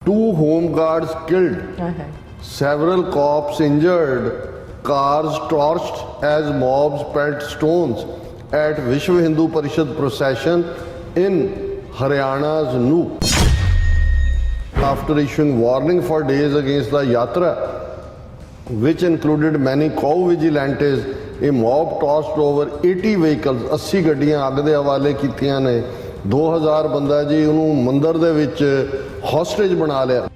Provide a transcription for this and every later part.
2 home guards killed, several cops injured, cars torched as mobs pelt stones at Vishwa Hindu Parishad procession in Haryana's Nuh. After issuing warning for days against the yatra, which included many cow vigilantes, a mob tossed over 80 vehicles, 80 ਗੱਡੀਆਂ ਅੱਗ ਦੇ ਹਵਾਲੇ ਕੀਤੀਆਂ ਨੇ। 2000 ਬੰਦਾ ਜੀ ਉਹਨੂੰ ਮੰਦਰ ਦੇ ਵਿੱਚ ਹੌਸਟੇਜ ਬਣਾ ਲਿਆ।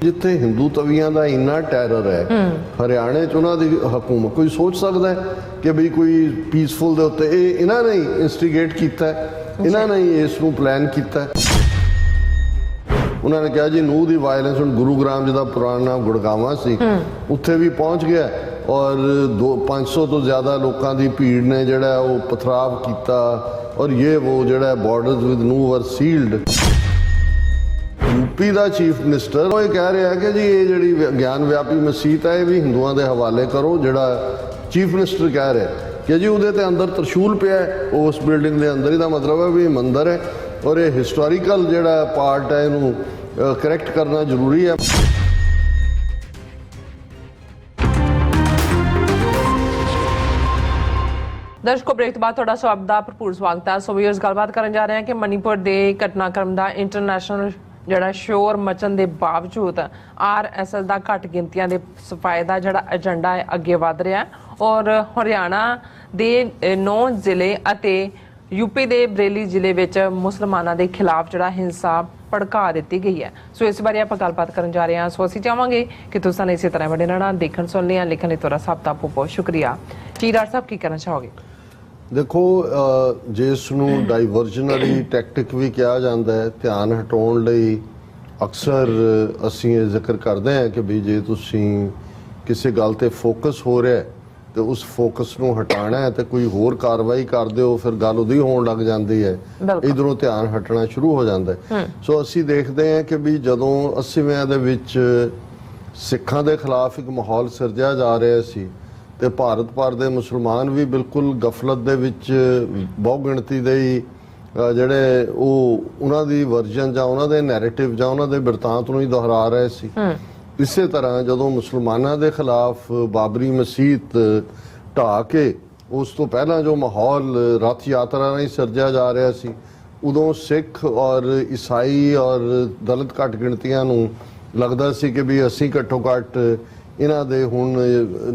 ਜਿੱਥੇ ਹਿੰਦੂ ਤਵੀਆਂ ਦਾ ਇੰਨਾ ਟੈਰਰ ਹੈ, ਹਰਿਆਣੇ 'ਚ ਉਹਨਾਂ ਦੀ ਹਕੂਮਤ ਕੋਈ ਸੋਚ ਸਕਦਾ ਹੈ ਕਿ ਵੀ ਕੋਈ ਪੀਸਫੁਲ ਦੇ ਉੱਤੇ ਇਹ ਇਹਨਾਂ ਨੇ ਇੰਸਟੀਗੇਟ ਕੀਤਾ, ਇਹਨਾਂ ਨੇ ਇਸ ਨੂੰ ਪਲਾਨ ਕੀਤਾ। ਉਹਨਾਂ ਨੇ ਕਿਹਾ ਜੀ ਨੂਹ ਦੀ ਵਾਇਲੈਂਸ, ਹੁਣ ਗੁਰੂਗ੍ਰਾਮ ਜਿਹਦਾ ਪੁਰਾਣਾ ਨਾਮ ਗੁੜਗਾਵਾਂ ਸੀ, ਉੱਥੇ ਵੀ ਪਹੁੰਚ ਗਿਆ ਔਰ 500 ਤੋਂ ਜ਼ਿਆਦਾ ਲੋਕਾਂ ਦੀ ਭੀੜ ਨੇ ਜਿਹੜਾ ਉਹ ਪਥਰਾਵ ਕੀਤਾ ਔਰ ਇਹ ਉਹ ਜਿਹੜਾ ਬਾਰਡਰਸ ਵਿਦ ਨੂਹ ਵਰ ਸੀਲਡ। यूपी ਦਾ ਚੀਫ ਮਿਨਿਸਟਰ ਉਹ ਇਹ ਕਹਿ ਰਿਹਾ ਕਿ ਜੀ ਇਹ ਜਿਹੜੀ ਗਿਆਨ ਵਿਆਪੀ ਮਸੀਤ ਹੈ ਇਹ ਵੀ ਹਿੰਦੂਆਂ ਦੇ ਹਵਾਲੇ ਕਰੋ। ਜਿਹੜਾ ਚੀਫ ਮਿਨਿਸਟਰ ਕਹਿ ਰਿਹਾ ਕਿ ਜੀ ਉਹਦੇ ਤੇ ਅੰਦਰ ਤਰਸ਼ੂਲ ਪਿਆ ਹੈ ਉਸ ਬਿਲਡਿੰਗ ਦੇ ਅੰਦਰ, ਇਹਦਾ ਮਤਲਬ ਹੈ ਵੀ ਮੰਦਰ ਹੈ ਔਰ ਇਹ ਹਿਸਟੋਰੀਕਲ ਜਿਹੜਾ ਪਾਰਟ ਹੈ ਇਹਨੂੰ ਕਰੈਕਟ ਕਰਨਾ ਜ਼ਰੂਰੀ ਹੈ। ਦਰਸ਼ਕੋ ਬ੍ਰੇਕ ਤੋਂ ਬਾਅਦ ਤੁਹਾਡਾ ਸਭ ਦਾ ਭਰਪੂਰ ਸਵਾਗਤ ਹੈ। ਸੋ ਵੀਅਰਸ ਗੱਲਬਾਤ ਕਰਨ ਜਾ ਰਹੇ ਹਾਂ ਕਿ ਮਨੀਪੁਰ ਦੇ ਘਟਨਾਕ੍ਰਮ ਦਾ ਇੰਟਰਨੈਸ਼ਨਲ ਜਿਹੜਾ ਸ਼ੋਰ ਮਚਣ ਦੇ ਬਾਵਜੂਦ RSS ਦਾ ਘੱਟ ਗਿਣਤੀਆਂ ਦੇ ਸਫਾਈ ਦਾ ਜਿਹੜਾ ਏਜੰਡਾ ਹੈ ਅੱਗੇ ਵਧ ਰਿਹਾ ਔਰ ਹਰਿਆਣਾ ਦੇ 9 ਜ਼ਿਲ੍ਹੇ ਅਤੇ यूपी ਦੇ ਬਰੇਲੀ ਜ਼ਿਲ੍ਹੇ ਵਿੱਚ ਮੁਸਲਮਾਨਾਂ ਦੇ ਖਿਲਾਫ ਜਿਹੜਾ ਹਿੰਸਾ ਭੜਕਾ ਦਿੱਤੀ ਗਈ ਹੈ। ਸੋ ਇਸ ਬਾਰੇ ਆਪਾਂ ਗੱਲਬਾਤ ਕਰਨ ਜਾ ਰਹੇ ਹਾਂ। ਸੋ ਅਸੀਂ ਚਾਹਾਂਗੇ ਕਿ ਤੁਸੀਂ ਇਸੇ ਤਰ੍ਹਾਂ ਬਣੇ ਰਹਿਣਾ, ਦੇਖਣ ਸੁਣ ਲਿਆ, ਲਿਖਣ ਲਈ ਤੁਹਾਡਾ ਸਭ ਦਾ ਬਹੁਤ ਸ਼ੁਕਰੀਆ। ਜੀ ਡਾਕਟਰ ਸਾਹਿਬ ਕੀ ਕਹਿਣਾ ਚਾਹੋਗੇ? ਦੇਖੋ ਜਿਸ ਨੂੰ ਡਾਈਵਰਜਨਰੀ ਟੈਕਟਿਕ ਵੀ ਕਿਹਾ ਜਾਂਦਾ ਹੈ, ਧਿਆਨ ਹਟਾਉਣ ਲਈ ਅਕਸਰ ਅਸੀਂ ਇਹ ਜ਼ਿਕਰ ਕਰਦੇ ਹਾਂ ਕਿ ਵੀ ਜੇ ਤੁਸੀਂ ਕਿਸੇ ਗੱਲ ਤੇ ਫੋਕਸ ਹੋ ਰਿਹਾ ਤੇ ਉਸ ਫੋਕਸ ਨੂੰ ਹਟਾਣਾ ਹੈ ਤੇ ਕੋਈ ਹੋਰ ਕਾਰਵਾਈ ਕਰਦੇ ਹੋ ਫਿਰ ਗੱਲ ਉਹਦੀ ਹੋਣ ਲੱਗ ਜਾਂਦੀ ਹੈ, ਇਧਰੋਂ ਧਿਆਨ ਹਟਣਾ ਸ਼ੁਰੂ ਹੋ ਜਾਂਦਾ ਹੈ। ਸੋ ਅਸੀਂ ਦੇਖਦੇ ਹਾਂ ਕਿ ਵੀ ਜਦੋਂ 80ਵਿਆਂ ਦੇ ਵਿੱਚ ਸਿੱਖਾਂ ਦੇ ਖਿਲਾਫ ਇੱਕ ਮਾਹੌਲ ਸਿਰਜਿਆ ਜਾ ਰਿਹਾ ਸੀ ਤੇ ਭਾਰਤ ਭਰ ਦੇ ਮੁਸਲਮਾਨ ਵੀ ਬਿਲਕੁਲ ਗਫਲਤ ਦੇ ਵਿੱਚ ਬਹੁ ਗਿਣਤੀ ਦੇ ਜਿਹੜੇ ਉਹ ਉਹਨਾਂ ਦੀ ਵਰਜਨ ਜਾਂ ਉਹਨਾਂ ਦੇ ਨੈਰੇਟਿਵ ਜਾਂ ਉਹਨਾਂ ਦੇ ਬਿਰਤਾਂਤ ਨੂੰ ਹੀ ਦੁਹਰਾ ਰਹੇ ਸੀ। ਇਸੇ ਤਰ੍ਹਾਂ ਜਦੋਂ ਮੁਸਲਮਾਨਾਂ ਦੇ ਖਿਲਾਫ ਬਾਬਰੀ ਮਸਜਿਦ ਢਾਹ ਕੇ ਉਸ ਤੋਂ ਪਹਿਲਾਂ ਜੋ ਮਾਹੌਲ ਰੱਥ ਯਾਤਰਾ ਨਾਲ ਸਿਰਜਿਆ ਜਾ ਰਿਹਾ ਸੀ, ਉਦੋਂ ਸਿੱਖ ਔਰ ਈਸਾਈ ਔਰ ਦਲਿਤ ਘੱਟ ਗਿਣਤੀਆਂ ਨੂੰ ਲੱਗਦਾ ਸੀ ਕਿ ਵੀ ਅਸੀਂ ਘੱਟੋ ਘੱਟ ਇਹਨਾਂ ਦੇ ਹੁਣ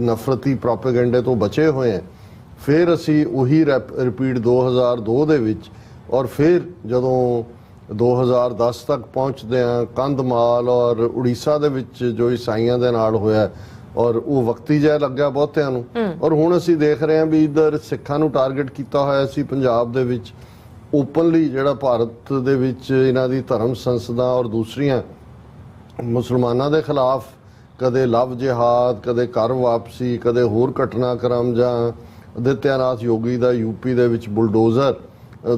ਨਫ਼ਰਤੀ ਪ੍ਰੋਪੇਗੈਂਡੇ ਤੋਂ ਬਚੇ ਹੋਏ ਹਾਂ। ਫਿਰ ਅਸੀਂ ਉਹੀ ਰਿਪੀਟ 2002 ਦੇ ਵਿੱਚ ਔਰ ਫਿਰ ਜਦੋਂ 2010 ਤੱਕ ਪਹੁੰਚਦੇ ਹਾਂ ਕੰਧਮਾਲ ਔਰ ਉੜੀਸਾ ਦੇ ਵਿੱਚ ਜੋ ਈਸਾਈਆਂ ਦੇ ਨਾਲ ਹੋਇਆ ਔਰ ਉਹ ਵਕਤੀ ਜਿਹਾ ਲੱਗਿਆ ਬਹੁਤਿਆਂ ਨੂੰ। ਔਰ ਹੁਣ ਅਸੀਂ ਦੇਖ ਰਹੇ ਹਾਂ ਵੀ ਇੱਧਰ ਸਿੱਖਾਂ ਨੂੰ ਟਾਰਗੇਟ ਕੀਤਾ ਹੋਇਆ ਸੀ ਪੰਜਾਬ ਦੇ ਵਿੱਚ ਓਪਨਲੀ, ਜਿਹੜਾ ਭਾਰਤ ਦੇ ਵਿੱਚ ਇਹਨਾਂ ਦੀ ਧਰਮ ਸੰਸਦਾਂ ਔਰ ਦੂਸਰੀਆਂ ਮੁਸਲਮਾਨਾਂ ਦੇ ਖਿਲਾਫ ਕਦੇ ਲਵ ਜਿਹਾਦ, ਕਦੇ ਘਰ ਵਾਪਸੀ, ਕਦੇ ਹੋਰ ਘਟਨਾਕ੍ਰਮ ਜਾਂ ਆਦਿੱਤਿਆਨਾਥ ਯੋਗੀ ਦਾ ਯੂਪੀ ਦੇ ਵਿੱਚ ਬੁਲਡੋਜ਼ਰ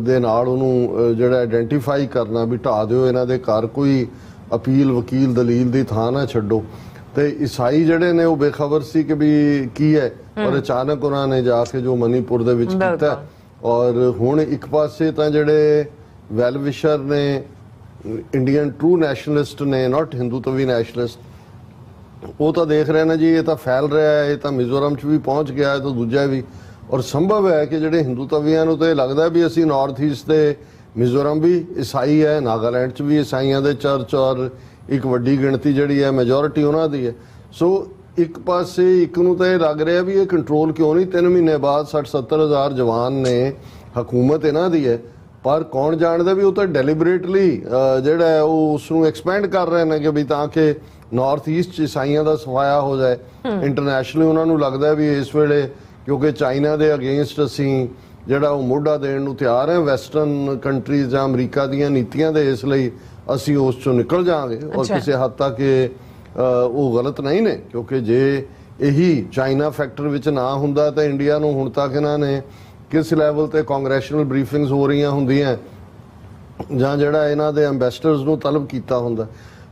ਦੇ ਨਾਲ ਉਹਨੂੰ ਜਿਹੜਾ ਆਇਡੈਂਟੀਫਾਈ ਕਰਨਾ ਵੀ ਢਾਹ ਦਿਓ ਇਹਨਾਂ ਦੇ ਘਰ, ਕੋਈ ਅਪੀਲ ਵਕੀਲ ਦਲੀਲ ਦੀ ਥਾਂ ਨਾ ਛੱਡੋ। ਤੇ ਈਸਾਈ ਜਿਹੜੇ ਨੇ ਉਹ ਬੇਖਬਰ ਸੀ ਕਿ ਵੀ ਕੀ ਹੈ ਔਰ ਅਚਾਨਕ ਉਹਨਾਂ ਨੇ ਜਾ ਕੇ ਜੋ ਮਨੀਪੁਰ ਦੇ ਵਿੱਚ ਕੀਤਾ। ਔਰ ਹੁਣ ਇੱਕ ਪਾਸੇ ਤਾਂ ਜਿਹੜੇ ਵੈਲ ਵਿਸ਼ਰ ਨੇ, ਇੰਡੀਅਨ ਟਰੂ ਨੈਸ਼ਨਲਿਸਟ ਨੇ, ਨਾਟ ਹਿੰਦੂ ਤਵੀ ਨੈਸ਼ਨਲਿਸਟ, ਉਹ ਤਾਂ ਦੇਖ ਰਹੇ ਨੇ ਜੀ ਇਹ ਤਾਂ ਫੈਲ ਰਿਹਾ ਹੈ, ਇਹ ਤਾਂ ਮਿਜ਼ੋਰਮ 'ਚ ਵੀ ਪਹੁੰਚ ਗਿਆ ਹੈ ਤਾਂ ਦੂਜਾ ਵੀ। ਔਰ ਸੰਭਵ ਹੈ ਕਿ ਜਿਹੜੇ ਹਿੰਦੂ ਤਵੀਆਂ ਨੂੰ ਤਾਂ ਇਹ ਲੱਗਦਾ ਵੀ ਅਸੀਂ ਨਾਰਥ ਈਸਟ ਦੇ ਮਿਜ਼ੋਰਮ ਵੀ ਈਸਾਈ ਹੈ, ਨਾਗਾਲੈਂਡ 'ਚ ਵੀ ਈਸਾਈਆਂ ਦੇ ਚਰਚ ਔਰ ਇੱਕ ਵੱਡੀ ਗਿਣਤੀ ਜਿਹੜੀ ਹੈ ਮੈਜੋਰਿਟੀ ਉਹਨਾਂ ਦੀ ਹੈ। ਸੋ ਇੱਕ ਪਾਸੇ ਇੱਕ ਨੂੰ ਤਾਂ ਇਹ ਲੱਗ ਰਿਹਾ ਵੀ ਇਹ ਕੰਟਰੋਲ ਕਿਉਂ ਨਹੀਂ, 3 ਮਹੀਨੇ ਬਾਅਦ 60-70 ਹਜ਼ਾਰ ਜਵਾਨ ਨੇ, ਹਕੂਮਤ ਇਹਨਾਂ ਦੀ ਹੈ, ਪਰ ਕੌਣ ਜਾਣਦਾ ਵੀ ਉਹ ਤਾਂ ਡੈਲੀਬਰੇਟਲੀ ਜਿਹੜਾ ਹੈ ਉਹ ਉਸ ਨੂੰ ਐਕਸਪੈਂਡ ਕਰ ਰਹੇ ਨੇ ਕਿ ਵੀ ਤਾਂ ਕਿ ਨਾਰਥ ਈਸਟ 'ਚ ਈਸਾਈਆਂ ਦਾ ਸਫਾਇਆ ਹੋ ਜਾਏ। ਇੰਟਰਨੈਸ਼ਨਲੀ ਉਹਨਾਂ ਨੂੰ ਲੱਗਦਾ ਵੀ ਇਸ ਵੇਲੇ ਕਿਉਂਕਿ ਚਾਈਨਾ ਦੇ ਅਗੇਂਸਟ ਅਸੀਂ ਜਿਹੜਾ ਉਹ ਮੋਢਾ ਦੇਣ ਨੂੰ ਤਿਆਰ ਹਾਂ ਵੈਸਟਰਨ ਕੰਟਰੀਜ਼ ਜਾਂ ਅਮਰੀਕਾ ਦੀਆਂ ਨੀਤੀਆਂ ਦੇ, ਇਸ ਲਈ ਅਸੀਂ ਉਸ ਚੋਂ ਨਿਕਲ ਜਾਵਾਂਗੇ ਔਰ ਕਿਸੇ ਹੱਦ ਤੱਕ ਉਹ ਗਲਤ ਨਹੀਂ ਨੇ। ਕਿਉਂਕਿ ਜੇ ਇਹੀ ਚਾਈਨਾ ਫੈਕਟਰ ਵਿੱਚ ਨਾ ਹੁੰਦਾ ਤਾਂ ਇੰਡੀਆ ਨੂੰ ਹੁਣ ਤੱਕ ਇਹਨਾਂ ਨੇ ਕਿਸ ਲੈਵਲ ਤੇ ਕਾਂਗਰੈਸ਼ਨਲ ਬਰੀਫਿੰਗਸ ਹੋ ਰਹੀਆਂ ਹੁੰਦੀਆਂ ਜਾਂ ਜਿਹੜਾ ਇਹਨਾਂ ਦੇ ਐਂਬੈਸਡਰਸ ਨੂੰ ਤਲਬ ਕੀਤਾ ਹੁੰਦਾ।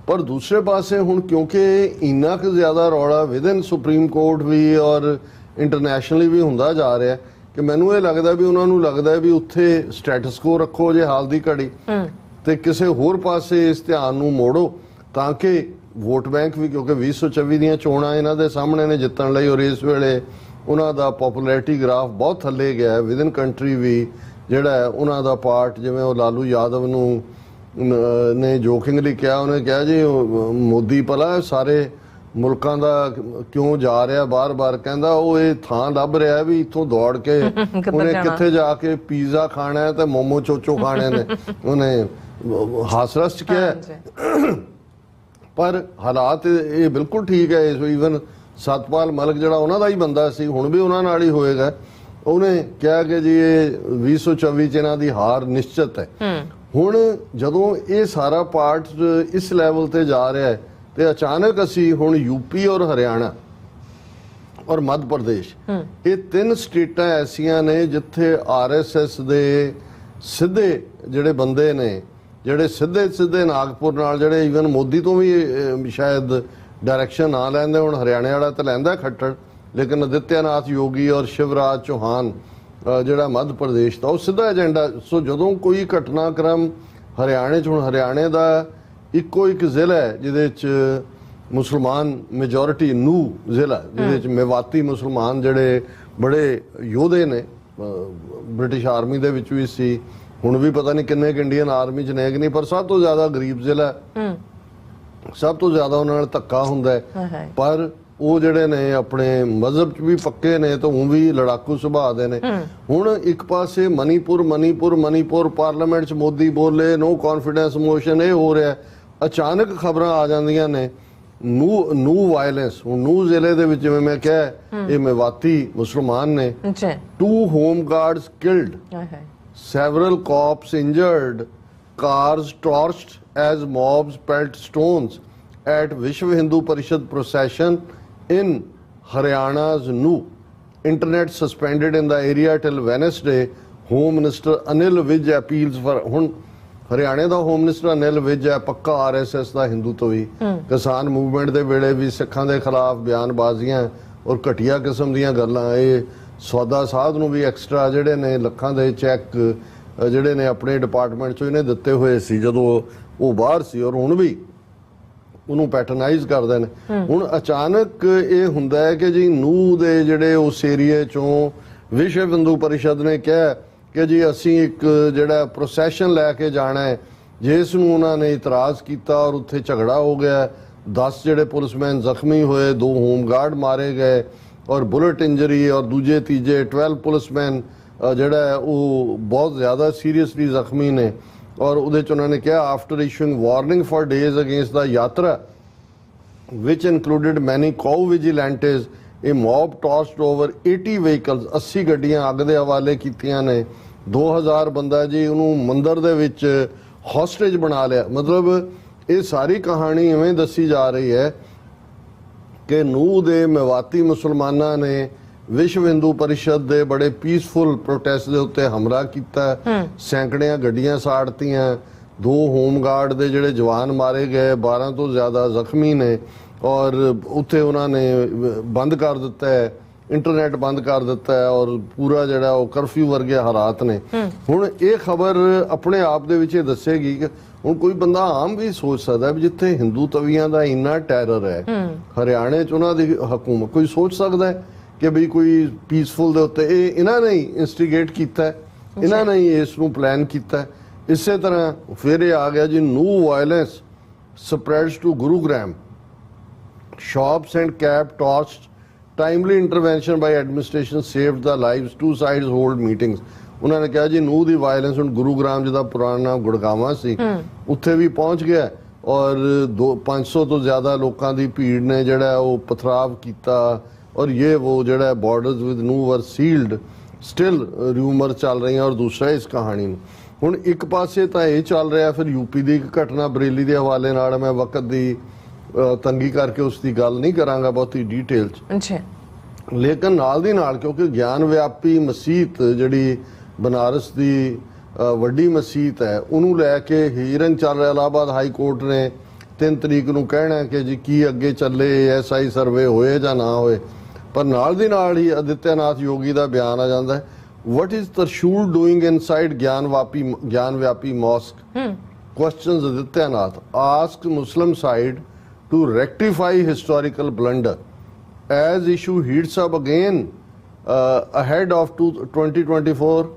ਪਰ ਦੂਸਰੇ ਪਾਸੇ ਹੁਣ ਕਿਉਂਕਿ ਇੰਨਾ ਕੁ ਜ਼ਿਆਦਾ ਰੌਲਾ ਵਿਦਨ ਸੁਪਰੀਮ ਕੋਰਟ ਵੀ ਔਰ ਇੰਟਰਨੈਸ਼ਨਲੀ ਵੀ ਹੁੰਦਾ ਜਾ ਰਿਹਾ ਕਿ ਮੈਨੂੰ ਇਹ ਲੱਗਦਾ ਵੀ ਉਹਨਾਂ ਨੂੰ ਲੱਗਦਾ ਵੀ ਉੱਥੇ ਸਟੇਟਸ ਕੋ ਰੱਖੋ ਜੇ ਹਾਲ ਦੀ ਘੜੀ ਤੇ ਕਿਸੇ ਹੋਰ ਪਾਸੇ ਇਸ ਧਿਆਨ ਨੂੰ ਮੋੜੋ ਤਾਂ ਕਿ ਵੋਟ ਬੈਂਕ ਵੀ, ਕਿਉਂਕਿ 2024 ਦੀਆਂ ਚੋਣਾਂ ਇਹਨਾਂ ਦੇ ਸਾਹਮਣੇ ਨੇ ਜਿੱਤਣ ਲਈ, ਔਰ ਇਸ ਵੇਲੇ ਉਹਨਾਂ ਦਾ ਪਪੂਲੈਰਿਟੀ ਗ੍ਰਾਫ ਬਹੁਤ ਥੱਲੇ ਗਿਆ ਹੈ ਵਿਦਨ ਕੰਟਰੀ ਵੀ। ਜਿਹੜਾ ਹੈ ਉਹਨਾਂ ਦਾ ਪਾਰਟ, ਜਿਵੇਂ ਉਹ ਲਾਲੂ ਯਾਦਵ ਨੂੰ ਨੇ ਜੋਕਿੰਗਲੀ ਕਿਹਾ, ਉਹਨੇ ਕਿਹਾ ਜੀ ਮੋਦੀ ਭਲਾ ਸਾਰੇ ਮੁਲਕਾਂ ਦਾ ਕਿਉਂ ਜਾ ਰਿਹਾ ਬਾਰ-ਬਾਰ, ਕਹਿੰਦਾ ਉਹ ਇਹ ਥਾਂ ਲੱਭ ਰਿਹਾ ਵੀ ਇੱਥੋਂ ਦੌੜ ਕੇ ਉਹਨੇ ਕਿੱਥੇ ਜਾ ਕੇ ਪੀਜ਼ਾ ਖਾਣਾ ਹੈ ਤੇ ਮੋਮੋ ਚੋਚੋ ਖਾਣੇ ਨੇ, ਉਹਨੇ ਹਾਸਰਸ ਚ ਕਿਹਾ। ਪਰ ਹਾਲਾਤ ਇਹ ਬਿਲਕੁਲ ਠੀਕ ਹੈ। ਇਸ ਈਵਨ ਸਤਪਾਲ ਮਲਿਕ ਜਿਹੜਾ ਉਹਨਾਂ ਦਾ ਹੀ ਬੰਦਾ ਸੀ, ਹੁਣ ਵੀ ਉਹਨਾਂ ਨਾਲ ਹੀ ਹੋਏਗਾ। ਉਹਨੇ ਕਿਹਾ ਕਿ ਜੀ ਇਹ 2024 ਚ ਇਹਨਾਂ ਦੀ ਹਾਰ ਨਿਸ਼ਚਿਤ ਹੈ। ਹੁਣ ਜਦੋਂ ਇਹ ਸਾਰਾ ਪਾਰਟ ਇਸ ਲੈਵਲ ਤੇ ਜਾ ਰਿਹਾ ਹੈ ਤੇ ਅਚਾਨਕ ਅਸੀਂ ਹੁਣ ਯੂਪੀ ਔਰ ਹਰਿਆਣਾ ਔਰ ਮੱਧ ਪ੍ਰਦੇਸ਼, ਇਹ 3 ਸਟੇਟਾਂ ਐਸੀਆਂ ਨੇ ਜਿੱਥੇ ਆਰਐਸਐਸ ਦੇ ਸਿੱਧੇ ਜਿਹੜੇ ਬੰਦੇ ਨੇ, ਜਿਹੜੇ ਸਿੱਧੇ ਨਾਗਪੁਰ ਨਾਲ, ਜਿਹੜੇ ਈਵਨ ਮੋਦੀ ਤੋਂ ਵੀ ਸ਼ਾਇਦ ਡਾਇਰੈਕਸ਼ਨ ਨਾ ਲੈਂਦੇ, ਹੁਣ ਹਰਿਆਣੇ ਵਾਲਾ ਤਾਂ ਲੈਂਦਾ ਖੱਟੜ, ਲੇਕਿਨ ਆਦਿੱਤਿਆਨਾਥ ਯੋਗੀ ਔਰ ਸ਼ਿਵਰਾਜ ਚੌਹਾਨ ਜਿਹੜਾ ਮੱਧ ਪ੍ਰਦੇਸ਼ ਦਾ, ਉਹ ਸਿੱਧਾ ਏਜੰਡਾ। ਸੋ ਜਦੋਂ ਕੋਈ ਘਟਨਾਕ੍ਰਮ ਹਰਿਆਣੇ 'ਚ, ਹੁਣ ਹਰਿਆਣੇ ਦਾ ਇੱਕੋ ਇੱਕ ਜ਼ਿਲ੍ਹਾ ਹੈ ਜਿਹਦੇ 'ਚ ਮੁਸਲਮਾਨ ਮੈਜੋਰਿਟੀ, ਨੂ ਜ਼ਿਲ੍ਹਾ, ਜਿਹਦੇ 'ਚ ਮੇਵਾਤੀ ਮੁਸਲਮਾਨ ਜਿਹੜੇ ਬੜੇ ਯੋਧੇ ਨੇ, ਬ੍ਰਿਟਿਸ਼ ਆਰਮੀ ਦੇ ਵਿੱਚ ਵੀ ਸੀ, ਹੁਣ ਵੀ ਪਤਾ ਨਹੀਂ ਕਿੰਨੇ ਇੰਡੀਅਨ ਆਰਮੀ 'ਚ ਨੇ ਕਿ ਨਹੀਂ, ਪਰ ਸਭ ਤੋਂ ਜ਼ਿਆਦਾ ਗਰੀਬ ਜ਼ਿਲ੍ਹਾ, ਸਭ ਤੋਂ ਜ਼ਿਆਦਾ ਉਹਨਾਂ ਨਾਲ ਧੱਕਾ ਹੁੰਦਾ ਹੈ। ਪਰ ਉਹ ਜਿਹੜੇ ਨੇ ਆਪਣੇ ਮਜ਼ਹਬ 'ਚ ਵੀ ਪੱਕੇ ਨੇ ਤੇ ਉਹ ਵੀ ਲੜਾਕੂ ਸੁਭਾਅ ਦੇ ਨੇ। ਹੁਣ ਇੱਕ ਪਾਸੇ ਮਨੀਪੁਰ ਪਾਰਲੀਮੈਂਟ 'ਚ ਮੋਦੀ ਬੋਲੇ, ਨੋ ਕੌਨਫੀਡੈਂਸ ਮੋਸ਼ਨ, ਇਹ ਹੋ ਰਿਹਾ। ਅਚਾਨਕ ਖਬਰਾਂ ਆ ਜਾਂਦੀਆਂ ਨੇ ਨੂ ਵਾਇਲੈਂਸ। ਹੁਣ ਨੂ ਜ਼ਿਲ੍ਹੇ ਦੇ ਵਿੱਚ, ਜਿਵੇਂ ਮੈਂ ਕਿਹਾ, ਇਹ ਮੇਵਾਤੀ ਮੁਸਲਮਾਨ ਨੇ, 2 home guards killed, several cops injured, cars torched as mobs pelted stones at Vishwa Hindu Parishad procession in Haryana's New. Internet suspended in the area till Wednesday. Home Minister Anil Vij appeals for, ਹੁਣ ਹਰਿਆਣੇ ਦਾ home minister Anil Vij ਹੈ, ਪੱਕਾ RSS ਦਾ ਹਿੰਦੂ ਤੋਂ ਵੀ। ਕਿਸਾਨ movement ਦੇ ਵੇਲੇ ਵੀ ਸਿੱਖਾਂ ਦੇ ਖਿਲਾਫ ਬਿਆਨਬਾਜ਼ੀਆਂ ਔਰ ਘਟੀਆ ਕਿਸਮ ਦੀਆਂ ਗੱਲਾਂ। ਇਹ ਸੌਦਾ ਸਾਧ ਨੂੰ ਵੀ ਐਕਸਟਰਾ ਜਿਹੜੇ ਨੇ ਲੱਖਾਂ ਦੇ ਚੈੱਕ ਜਿਹੜੇ ਨੇ ਆਪਣੇ ਡਿਪਾਰਟਮੈਂਟ ਚੋਂ ਇਹਨੇ ਦਿੱਤੇ ਹੋਏ ਸੀ ਜਦੋਂ ਉਹ ਬਾਹਰ ਸੀ, ਔਰ ਹੁਣ ਵੀ ਉਹਨੂੰ ਪੈਟਰਨਾਈਜ਼ ਕਰਦੇ ਨੇ। ਹੁਣ ਅਚਾਨਕ ਇਹ ਹੁੰਦਾ ਹੈ ਕਿ ਜੀ ਨੂ ਦੇ ਜਿਹੜੇ ਉਸ ਏਰੀਏ ਚੋਂ ਵਿਸ਼ਵ ਹਿੰਦੂ ਪਰਿਸ਼ਦ ਨੇ ਕਿਹਾ ਕਿ ਜੀ ਅਸੀਂ ਇੱਕ ਜਿਹੜਾ ਪ੍ਰੋਸੈਸ਼ਨ ਲੈ ਕੇ ਜਾਣਾ ਹੈ, ਜਿਸ ਨੂੰ ਉਹਨਾਂ ਨੇ ਇਤਰਾਜ਼ ਕੀਤਾ ਔਰ ਉੱਥੇ ਝਗੜਾ ਹੋ ਗਿਆ। 10 ਜਿਹੜੇ ਪੁਲਿਸਮੈਨ ਜ਼ਖਮੀ ਹੋਏ, 2 ਹੋਮਗਾਰਡ ਮਾਰੇ ਗਏ ਔਰ ਬੁਲਟ ਇੰਜਰੀ, ਔਰ ਦੂਜੇ ਤੀਜੇ 12 ਪੁਲਿਸਮੈਨ ਜਿਹੜਾ ਉਹ ਬਹੁਤ ਜ਼ਿਆਦਾ ਸੀਰੀਅਸਲੀ ਜ਼ਖਮੀ ਨੇ। ਔਰ ਉਹਦੇ 'ਚ ਉਹਨਾਂ ਨੇ ਕਿਹਾ after issuing warning for days against the yatra ਵਿਚ ਇਨਕਲੂਡਡ ਮੈਨੀ ਕਾਊ ਵਿਜੀਲੈਂਟਸ, ਇਹ ਮੌਬ ਟਾਸਡ ਓਵਰ 80 ਵਹੀਕਲਸ, 80 ਗੱਡੀਆਂ ਅੱਗ ਦੇ ਹਵਾਲੇ ਕੀਤੀਆਂ ਨੇ। 2000 ਬੰਦਾ ਜੀ ਉਹਨੂੰ ਮੰਦਰ ਦੇ ਵਿੱਚ ਹੌਸਟੇਜ ਬਣਾ ਲਿਆ। ਮਤਲਬ ਇਹ ਸਾਰੀ ਕਹਾਣੀ ਇਵੇਂ ਦੱਸੀ ਜਾ ਰਹੀ ਹੈ ਕਿ ਨੂ ਦੇ ਮੇਵਾਤੀ ਮੁਸਲਮਾਨਾਂ ਨੇ ਵਿਸ਼ਵ ਹਿੰਦੂ ਪਰਿਸ਼ਦ ਦੇ ਬੜੇ ਪੀਸਫੁਲ ਪ੍ਰੋਟੈਸਟ ਦੇ ਉੱਤੇ ਹਮਲਾ ਕੀਤਾ, ਸੈਂਕੜਿਆਂ ਗੱਡੀਆਂ ਸਾੜਤੀਆਂ, 2 ਹੋਮਗਾਰਡ ਦੇ ਜਿਹੜੇ ਜਵਾਨ ਮਾਰੇ ਗਏ, 12 ਤੋਂ ਜ਼ਿਆਦਾ ਜ਼ਖਮੀ ਨੇ, ਔਰ ਉੱਥੇ ਉਹਨਾਂ ਨੇ ਬੰਦ ਕਰ ਦਿੱਤਾ ਹੈ, ਇੰਟਰਨੈਟ ਬੰਦ ਕਰ ਦਿੱਤਾ ਹੈ, ਔਰ ਪੂਰਾ ਜਿਹੜਾ ਉਹ ਕਰਫਿਊ ਵਰਗੇ ਹਾਲਾਤ ਨੇ। ਹੁਣ ਇਹ ਖਬਰ ਆਪਣੇ ਆਪ ਦੇ ਵਿੱਚ ਇਹ ਦੱਸੇਗੀ ਕਿ ਹੁਣ ਕੋਈ ਬੰਦਾ ਆਮ ਵੀ ਸੋਚ ਸਕਦਾ ਵੀ ਜਿੱਥੇ ਹਿੰਦੂ ਤਵੀਆਂ ਦਾ ਇੰਨਾ ਟੈਰਰ ਹੈ, ਹਰਿਆਣੇ 'ਚ ਉਹਨਾਂ ਦੀ ਹਕੂਮਤ, ਕੋਈ ਸੋਚ ਸਕਦਾ ਹੈ ਕਿ ਵੀ ਕੋਈ ਪੀਸਫੁਲ ਦੇ ਉੱਤੇ ਇਹ ਇਹਨਾਂ ਨੇ ਹੀ ਇਨਸਟੀਗੇਟ ਕੀਤਾ, ਇਹਨਾਂ ਨੇ ਹੀ ਇਸ ਨੂੰ ਪਲਾਨ ਕੀਤਾ। ਇਸੇ ਤਰ੍ਹਾਂ ਫਿਰ ਇਹ ਆ ਗਿਆ ਜੀ Nuh violence spreads to Gurugram, shops and cab torched, timely intervention by administration saved the lives, 2 sides hold meetings। ਉਹਨਾਂ ਨੇ ਕਿਹਾ ਜੀ ਨੂ ਦੀ ਵਾਇਲੈਂਸ ਹੁਣ ਗੁਰੂਗ੍ਰਾਮ ਜਿਹਦਾ ਪੁਰਾਣਾ ਨਾਮ ਗੁੜਗਾਵਾਂ ਸੀ, ਉੱਥੇ ਵੀ ਪਹੁੰਚ ਗਿਆ ਔਰ 500 ਤੋਂ ਜ਼ਿਆਦਾ ਲੋਕਾਂ ਦੀ ਭੀੜ ਨੇ ਜਿਹੜਾ ਉਹ ਪਥਰਾਵ ਕੀਤਾ, ਔਰ ਇਹ ਉਹ ਜਿਹੜਾ ਬਾਰਡਰਸ ਵਿਦ ਨੂ ਵਰ ਸੀਲਡ, ਸਟਿਲ ਰਿਊਮਰ ਚੱਲ ਰਹੀਆਂ। ਔਰ ਦੂਸਰਾ ਇਸ ਕਹਾਣੀ ਨੂੰ ਹੁਣ ਇੱਕ ਪਾਸੇ ਤਾਂ ਇਹ ਚੱਲ ਰਿਹਾ, ਫਿਰ ਯੂਪੀ ਦੀ ਇੱਕ ਘਟਨਾ ਬਰੇਲੀ ਦੇ ਹਵਾਲੇ ਨਾਲ, ਮੈਂ ਵਕਤ ਦੀ ਤੰਗੀ ਕਰਕੇ ਉਸ ਦੀ ਗੱਲ ਨਹੀਂ ਕਰਾਂਗਾ ਬਹੁਤੀ ਡਿਟੇਲ 'ਚ, ਲੇਕਿਨ ਨਾਲ ਦੀ ਨਾਲ ਕਿਉਂਕਿ ਗਿਆਨ ਵਿਆਪੀ ਮਸੀਤ ਜਿਹੜੀ ਬਨਾਰਸ ਦੀ ਵੱਡੀ ਮਸੀਤ ਹੈ, ਉਹਨੂੰ ਲੈ ਕੇ ਹੀਅਰਿੰਗ ਚੱਲ ਰਿਹਾ। ਇਲਾਹਾਬਾਦ ਹਾਈ ਕੋਰਟ ਨੇ 3 ਤਰੀਕ ਨੂੰ ਕਹਿਣਾ ਕਿ ਜੀ ਕੀ ਅੱਗੇ ਚੱਲੇ, ਐਸਆਈ ਸਰਵੇ ਹੋਏ ਜਾਂ ਨਾ ਹੋਏ। ਪਰ ਨਾਲ ਦੀ ਨਾਲ ਹੀ ਆਦਿੱਤਿਆਨਾਥ ਯੋਗੀ ਦਾ ਬਿਆਨ ਆ ਜਾਂਦਾ ਹੈ, what is Trishul doing inside ਗਿਆਨ ਵਿਆਪੀ mosque, questions Adityanath asked Muslim side to rectify historical blunder. As issue heats up again ahead of 2024,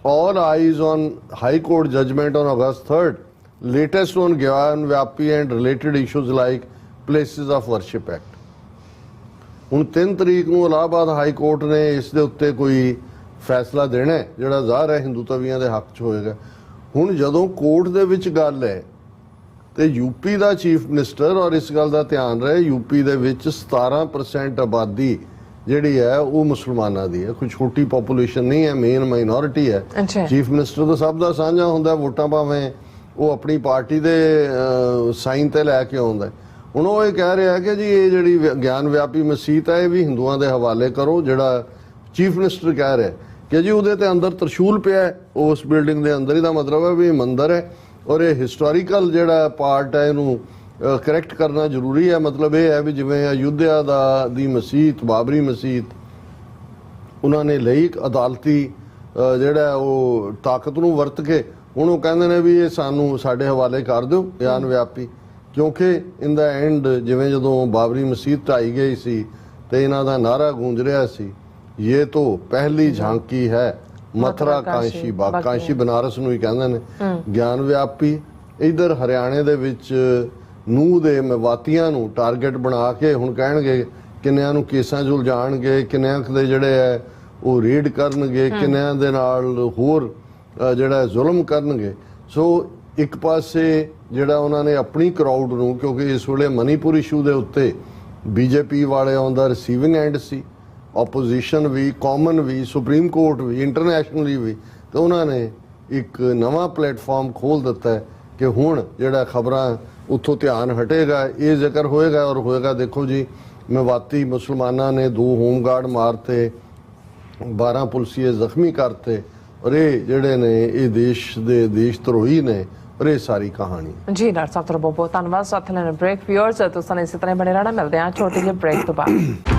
all eyes on High Court judgment on August 3rd, latest on Gyan Vyapi and related issues like Places of Worship Act. ਹੁਣ 3 ਤਰੀਕ ਨੂੰ Allahabad high court ਨੇ ਇਸ ਦੇ ਉੱਤੇ ਕੋਈ ਫੈਸਲਾ ਦੇਣਾ ਹੈ ਜਿਹੜਾ ਜ਼ਾਹਰ ਹੈ ਹਿੰਦੂਤਵੀਆਂ ਦੇ ਹੱਕ 'ਚ ਹੋਏਗਾ। ਹੁਣ ਜਦੋਂ ਕੋਰਟ ਦੇ ਵਿੱਚ ਗੱਲ ਹੈ ਤੇ ਯੂਪੀ ਦਾ ਚੀਫ ਮਿਨਿਸਟਰ, ਔਰ ਇਸ ਗੱਲ ਦਾ ਧਿਆਨ ਰਹੇ, ਯੂਪੀ ਦੇ ਵਿੱਚ 17% ਆਬਾਦੀ ਜਿਹੜੀ ਹੈ ਉਹ ਮੁਸਲਮਾਨਾਂ ਦੀ ਹੈ, ਕੋਈ ਛੋਟੀ ਪੋਪੂਲੇਸ਼ਨ ਨਹੀਂ ਹੈ, ਮੇਨ ਮਾਈਨੋਰਿਟੀ ਹੈ। ਚੀਫ ਮਿਨਿਸਟਰ ਤਾਂ ਸਭ ਦਾ ਸਾਂਝਾ ਹੁੰਦਾ, ਵੋਟਾਂ ਭਾਵੇਂ ਉਹ ਆਪਣੀ ਪਾਰਟੀ ਦੇ ਸਾਈਨ ਤੇ ਲੈ ਕੇ ਆਉਂਦਾ। ਹੁਣ ਉਹ ਇਹ ਕਹਿ ਰਿਹਾ ਕਿ ਜੀ ਇਹ ਜਿਹੜੀ ਗਿਆਨ ਵਿਆਪੀ ਮਸੀਤ ਹੈ ਇਹ ਵੀ ਹਿੰਦੂਆਂ ਦੇ ਹਵਾਲੇ ਕਰੋ। ਜਿਹੜਾ ਚੀਫ ਮਿਨਿਸਟਰ ਕਹਿ ਰਿਹਾ ਕਿ ਜੀ ਉਹਦੇ ਤੇ ਅੰਦਰ ਤਰਸ਼ੂਲ ਪਿਆ ਹੈ ਉਸ ਬਿਲਡਿੰਗ ਦੇ ਅੰਦਰ, ਇਹਦਾ ਮਤਲਬ ਹੈ ਵੀ ਮੰਦਰ ਹੈ ਔਰ ਇਹ ਹਿਸਟੋਰੀਕਲ ਜਿਹੜਾ ਪਾਰਟ ਹੈ ਇਹਨੂੰ ਕਰੈਕਟ ਕਰਨਾ ਜ਼ਰੂਰੀ ਹੈ। ਮਤਲਬ ਇਹ ਹੈ ਵੀ ਜਿਵੇਂ ਅਯੁੱਧਿਆ ਦੀ ਮਸੀਤ, ਬਾਬਰੀ ਮਸੀਤ, ਉਹਨਾਂ ਨੇ ਲਈ ਇੱਕ ਅਦਾਲਤੀ ਜਿਹੜਾ ਉਹ ਤਾਕਤ ਨੂੰ ਵਰਤ ਕੇ ਹੁਣ ਉਹ ਕਹਿੰਦੇ ਨੇ ਵੀ ਇਹ ਸਾਨੂੰ ਸਾਡੇ ਹਵਾਲੇ ਕਰ ਦਿਓ ਗਿਆਨ ਵਿਆਪੀ, ਕਿਉਂਕਿ ਇਨ ਦਾ ਐਂਡ ਜਿਵੇਂ ਜਦੋਂ ਬਾਬਰੀ ਮਸੀਤ ਢਾਈ ਗਈ ਸੀ ਤੇ ਇਹਨਾਂ ਦਾ ਨਾਰਾ ਗੂੰਜ ਰਿਹਾ ਸੀ, ਇਹ ਤੋਂ ਪਹਿਲੀ ਝਾਂਕੀ ਹੈ ਮਥੁਰਾ ਕਾਂਸ਼ੀ ਬਾਗ, ਕਾਂਸ਼ੀ ਬਨਾਰਸ ਨੂੰ ਹੀ ਕਹਿੰਦੇ ਨੇ। ਗਿਆਨ ਵਿਆਪੀ ਇਧਰ ਹਰਿਆਣੇ ਦੇ ਵਿੱਚ ਨੂਹ ਦੇ ਮੇਵਾਤੀਆਂ ਨੂੰ ਟਾਰਗੇਟ ਬਣਾ ਕੇ ਹੁਣ ਕਹਿਣਗੇ ਕਿੰਨਿਆਂ ਨੂੰ ਕੇਸਾਂ 'ਚ ਉਲਝਾਣਗੇ, ਕਿੰਨਿਆਂ ਦੇ ਜਿਹੜੇ ਹੈ ਉਹ ਰੇਡ ਕਰਨਗੇ, ਕਿੰਨਿਆਂ ਦੇ ਨਾਲ ਹੋਰ ਜਿਹੜਾ ਜ਼ੁਲਮ ਕਰਨਗੇ। ਸੋ ਇੱਕ ਪਾਸੇ ਜਿਹੜਾ ਉਹਨਾਂ ਨੇ ਆਪਣੀ ਕਰਾਊਡ ਨੂੰ, ਕਿਉਂਕਿ ਇਸ ਵੇਲੇ ਮਨੀਪੁਰ ਇਸ਼ੂ ਦੇ ਉੱਤੇ ਬੀਜੇਪੀ ਵਾਲੇ ਔਨ ਦਾ ਰਿਸੀਵਿੰਗ ਐਂਡ ਸੀ, ਆਪੋਜੀਸ਼ਨ ਵੀ, ਕਾਮਨ ਵੀ, ਸੁਪਰੀਮ ਕੋਰਟ ਵੀ, ਇੰਟਰਨੈਸ਼ਨਲੀ ਵੀ, ਤੇ ਉਹਨਾਂ ਨੇ ਇੱਕ ਨਵਾਂ ਪਲੇਟਫਾਰਮ ਖੋਲ੍ਹ ਦਿੱਤਾ ਹੈ ਕਿ ਹੁਣ ਜਿਹੜਾ ਖਬਰਾਂ ਉੱਥੋਂ ਧਿਆਨ ਹਟੇਗਾ, ਇਹ ਜ਼ਿਕਰ ਹੋਏਗਾ ਔਰ ਹੋਏਗਾ। ਦੇਖੋ ਜੀ, ਮੇਵਾਤੀ ਮੁਸਲਮਾਨਾਂ ਨੇ 2 ਹੋਮਗਾਰਡ ਮਾਰਤੇ, 12 ਪੁਲਿਸੀਏ ਜ਼ਖਮੀ ਕਰਤੇ, ਔਰ ਇਹ ਜਿਹੜੇ ਨੇ ਇਹ ਦੇਸ਼ ਧਰੋਹੀ ਨੇ, ਔਰ ਇਹ ਸਾਰੀ ਕਹਾਣੀ। ਜੀ ਡਾਕਟਰ ਸਾਹਿਬ, ਤੁਹਾਡਾ ਬਹੁਤ ਬਹੁਤ ਧੰਨਵਾਦ। ਸਾਥ ਲੈਣ ਬ੍ਰੇਕ। ਵਿਊਅਰਸ ਤੁਸੀਂ ਇਸੇ ਤਰ੍ਹਾਂ ਬਣੇ ਰਹਿਣਾ, ਮਿਲਦੇ ਹਾਂ ਛੋਟੀ ਜਿਹੀ ਬ੍ਰੇਕ ਤੋਂ ਬਾਅਦ।